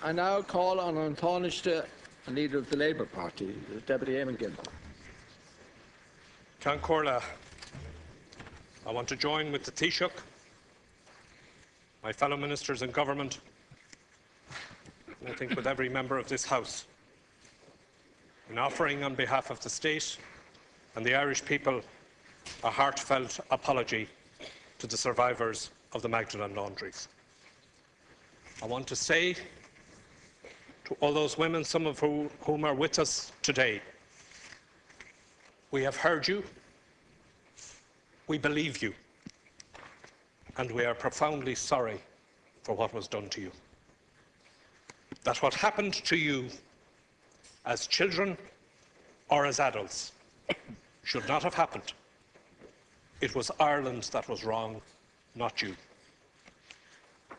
I now call on Tánaiste, leader of the Labour Party, Deputy Eamon Gilmore. Can Corla, I want to join with the Taoiseach, my fellow ministers in government, and I think with every member of this House, in offering on behalf of the State and the Irish people a heartfelt apology to the survivors of the Magdalen Laundries. I want to say to all those women, some of whom are with us today, we have heard you, we believe you, and we are profoundly sorry for what was done to you. That what happened to you as children or as adults should not have happened. It was Ireland that was wrong, not you.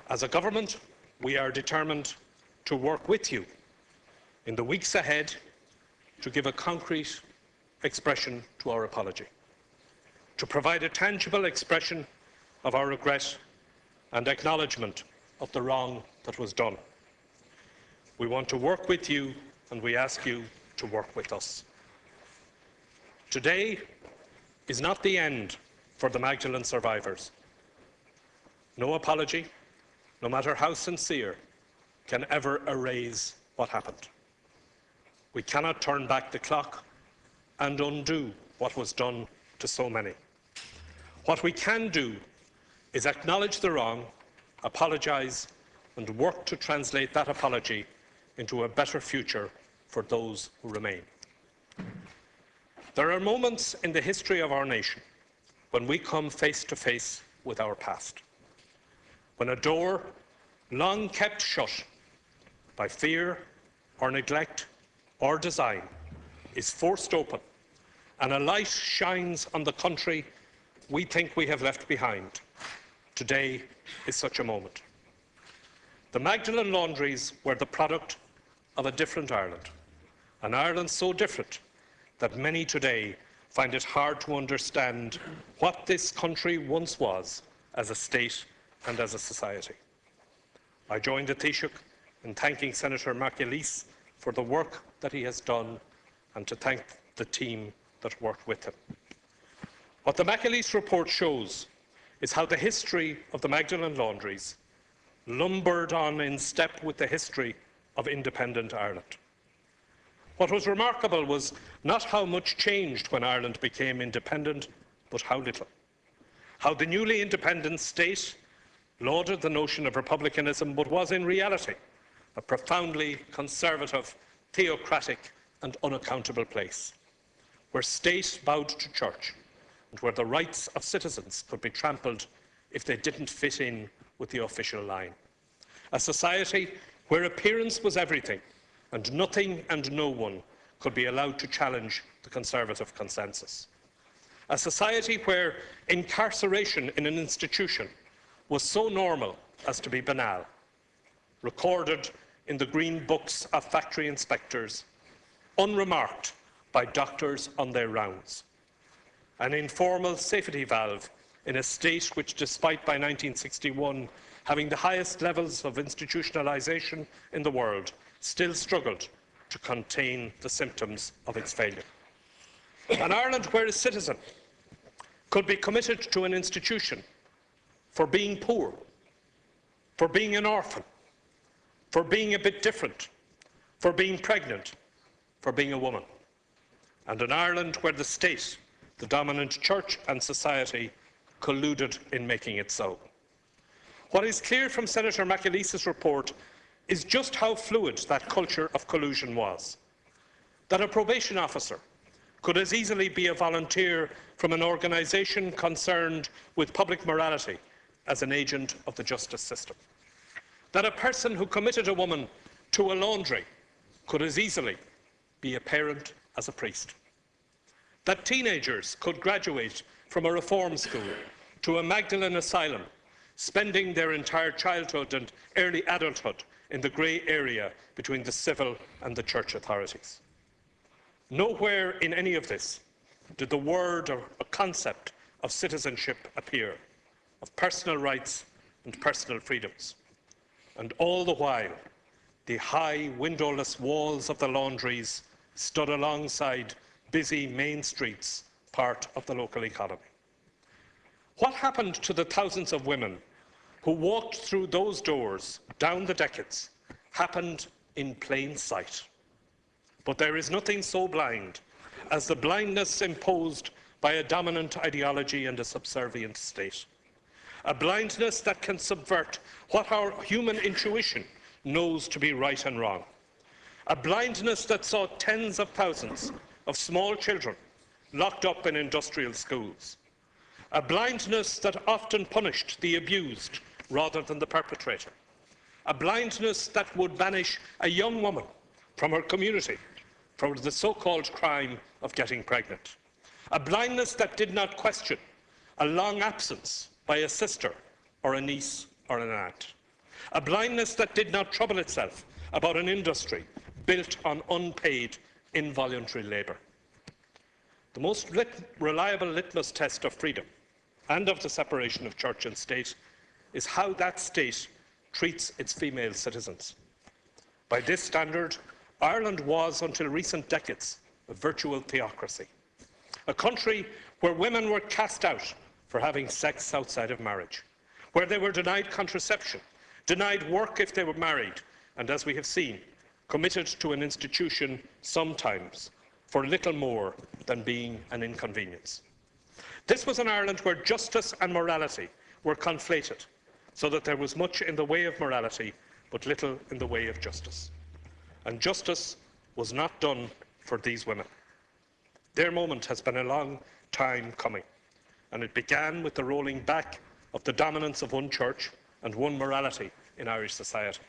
As a government, we are determined to work with you in the weeks ahead to give a concrete expression to our apology, to provide a tangible expression of our regret and acknowledgement of the wrong that was done. We want to work with you, and we ask you to work with us. Today is not the end for the Magdalen survivors. No apology, no matter how sincere, can ever erase what happened. We cannot turn back the clock and undo what was done to so many. What we can do is acknowledge the wrong, apologise, and work to translate that apology into a better future for those who remain. There are moments in the history of our nation when we come face to face with our past, when a door long kept shut by fear or neglect or design is forced open, and a light shines on the country we think we have left behind. Today is such a moment. The Magdalen Laundries were the product of a different Ireland, an Ireland so different that many today find it hard to understand what this country once was as a state and as a society. I join the Taoiseach in thanking Senator McAleese for the work that he has done and to thank the team that worked with him. What the McAleese report shows is how the history of the Magdalen Laundries lumbered on in step with the history of independent Ireland. What was remarkable was not how much changed when Ireland became independent, but how little. How the newly independent state lauded the notion of republicanism, but was in reality a profoundly conservative, theocratic and unaccountable place, where state bowed to church and where the rights of citizens could be trampled if they didn't fit in with the official line. A society where appearance was everything and nothing and no one could be allowed to challenge the conservative consensus. A society where incarceration in an institution was so normal as to be banal, recorded in the green books of factory inspectors, unremarked by doctors on their rounds. An informal safety valve in a state which, despite by 1961 having the highest levels of institutionalisation in the world, still struggled to contain the symptoms of its failure. An Ireland where a citizen could be committed to an institution for being poor, for being an orphan, for being a bit different, for being pregnant, for being a woman. And an Ireland where the state, the dominant church and society colluded in making it so. What is clear from Senator McAleese's report is just how fluid that culture of collusion was. That a probation officer could as easily be a volunteer from an organisation concerned with public morality as an agent of the justice system. That a person who committed a woman to a laundry could as easily be a parent as a priest. That teenagers could graduate from a reform school to a Magdalen asylum, spending their entire childhood and early adulthood in the grey area between the civil and the church authorities. Nowhere in any of this did the word or a concept of citizenship appear, of personal rights and personal freedoms. And all the while, the high windowless walls of the laundries stood alongside busy main streets, part of the local economy. What happened to the thousands of women who walked through those doors down the decades happened in plain sight. But there is nothing so blind as the blindness imposed by a dominant ideology and a subservient state. A blindness that can subvert what our human intuition knows to be right and wrong. A blindness that saw tens of thousands of small children locked up in industrial schools. A blindness that often punished the abused rather than the perpetrator. A blindness that would banish a young woman from her community for the so-called crime of getting pregnant. A blindness that did not question a long absence by a sister or a niece or an aunt. A blindness that did not trouble itself about an industry built on unpaid involuntary labour. The most reliable litmus test of freedom and of the separation of church and state is how that state treats its female citizens. By this standard, Ireland was, until recent decades, a virtual theocracy, a country where women were cast out for having sex outside of marriage, where they were denied contraception, denied work if they were married, and as we have seen, committed to an institution sometimes for little more than being an inconvenience. This was an Ireland where justice and morality were conflated, so that there was much in the way of morality, but little in the way of justice. And justice was not done for these women. Their moment has been a long time coming, and it began with the rolling back of the dominance of one church and one morality in Irish society.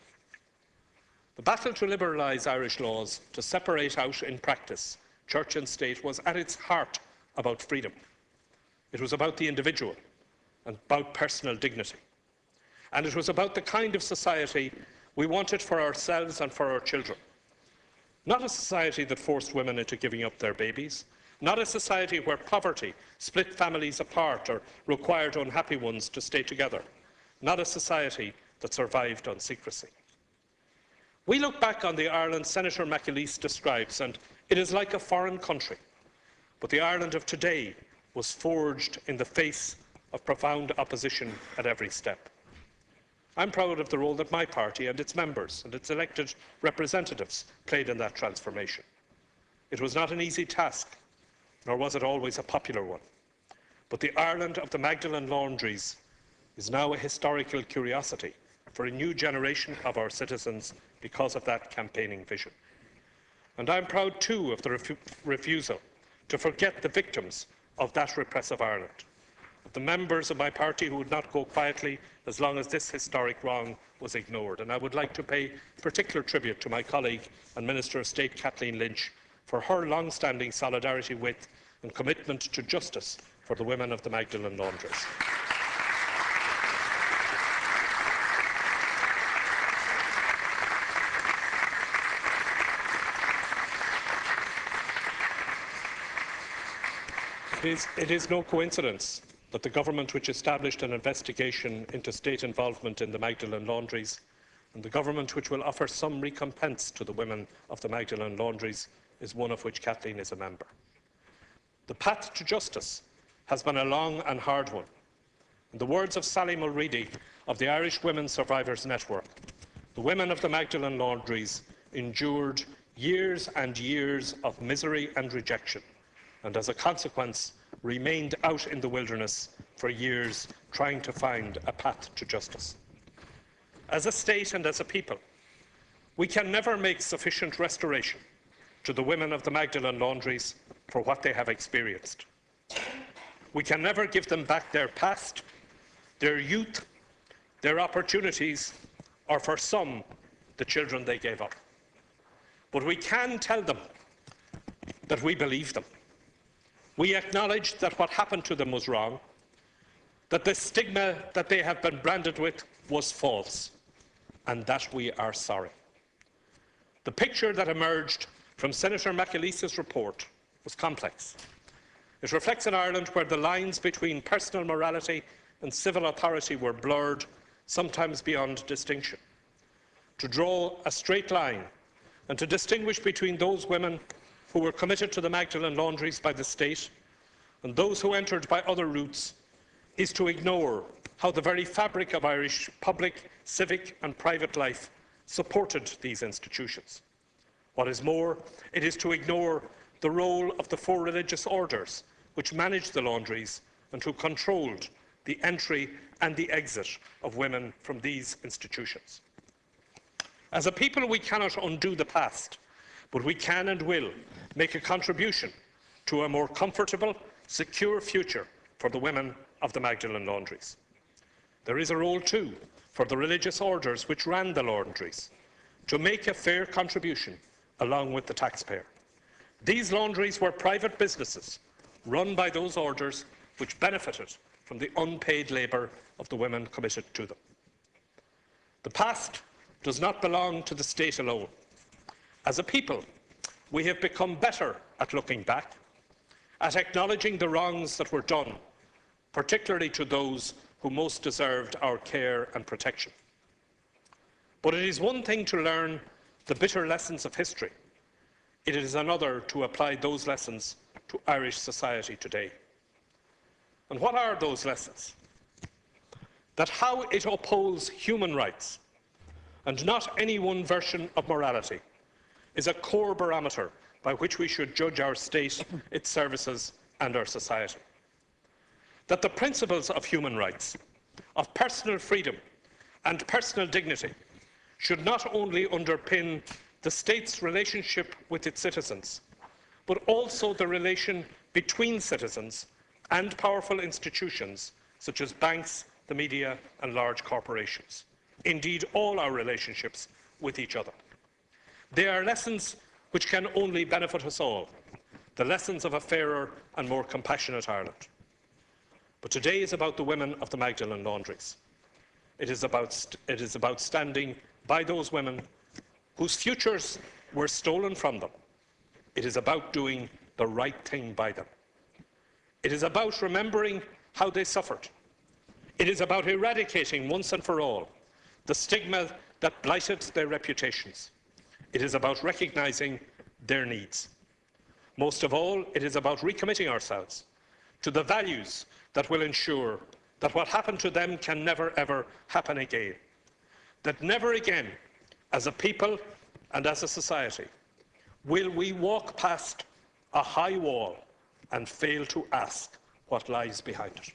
The battle to liberalise Irish laws, to separate out in practice church and state, was at its heart about freedom. It was about the individual and about personal dignity. And it was about the kind of society we wanted for ourselves and for our children. Not a society that forced women into giving up their babies, not a society where poverty split families apart or required unhappy ones to stay together, not a society that survived on secrecy. We look back on the Ireland Senator McAleese describes, and it is like a foreign country. But the Ireland of today was forged in the face of profound opposition at every step. I'm proud of the role that my party and its members and its elected representatives played in that transformation. It was not an easy task, nor was it always a popular one. But the Ireland of the Magdalen Laundries is now a historical curiosity for a new generation of our citizens because of that campaigning vision. And I'm proud too of the refusal to forget the victims of that repressive Ireland, of the members of my party who would not go quietly as long as this historic wrong was ignored. And I would like to pay particular tribute to my colleague and Minister of State Kathleen Lynch for her long-standing solidarity with and commitment to justice for the women of the Magdalen Laundries. It is no coincidence that the government which established an investigation into state involvement in the Magdalen Laundries and the government which will offer some recompense to the women of the Magdalen Laundries is one of which Kathleen is a member. The path to justice has been a long and hard one. In the words of Sally Mulready of the Irish Women Survivors Network, the women of the Magdalen Laundries endured years and years of misery and rejection, and as a consequence remained out in the wilderness for years trying to find a path to justice. As a state and as a people, we can never make sufficient restoration to the women of the Magdalen Laundries for what they have experienced. We can never give them back their past, their youth, their opportunities, or for some, the children they gave up. But we can tell them that we believe them. We acknowledge that what happened to them was wrong, that the stigma that they have been branded with was false, and that we are sorry. The picture that emerged from Senator McAleese's report was complex. It reflects an Ireland where the lines between personal morality and civil authority were blurred, sometimes beyond distinction. to draw a straight line and to distinguish between those women who were committed to the Magdalen Laundries by the state and those who entered by other routes is to ignore how the very fabric of Irish public, civic and private life supported these institutions. What is more, it is to ignore the role of the 4 religious orders which managed the laundries and who controlled the entry and the exit of women from these institutions. As a people, we cannot undo the past, but we can and will make a contribution to a more comfortable, secure future for the women of the Magdalen Laundries. There is a role too for the religious orders which ran the laundries to make a fair contribution along with the taxpayer. These laundries were private businesses run by those orders which benefited from the unpaid labour of the women committed to them. The past does not belong to the state alone. As a people, we have become better at looking back, at acknowledging the wrongs that were done, particularly to those who most deserved our care and protection. But it is one thing to learn the bitter lessons of history. It is another to apply those lessons to Irish society today. And what are those lessons? That how it upholds human rights, and not any one version of morality, is a core barometer by which we should judge our state, its services and our society. That the principles of human rights, of personal freedom and personal dignity should not only underpin the state's relationship with its citizens, but also the relation between citizens and powerful institutions such as banks, the media and large corporations. Indeed, all our relationships with each other. They are lessons which can only benefit us all, the lessons of a fairer and more compassionate Ireland. But today is about the women of the Magdalen Laundries. It is about standing by those women whose futures were stolen from them. It is about doing the right thing by them. It is about remembering how they suffered. It is about eradicating once and for all the stigma that blighted their reputations. It is about recognising their needs. Most of all, it is about recommitting ourselves to the values that will ensure that what happened to them can never ever happen again. That never again, as a people and as a society, will we walk past a high wall and fail to ask what lies behind it.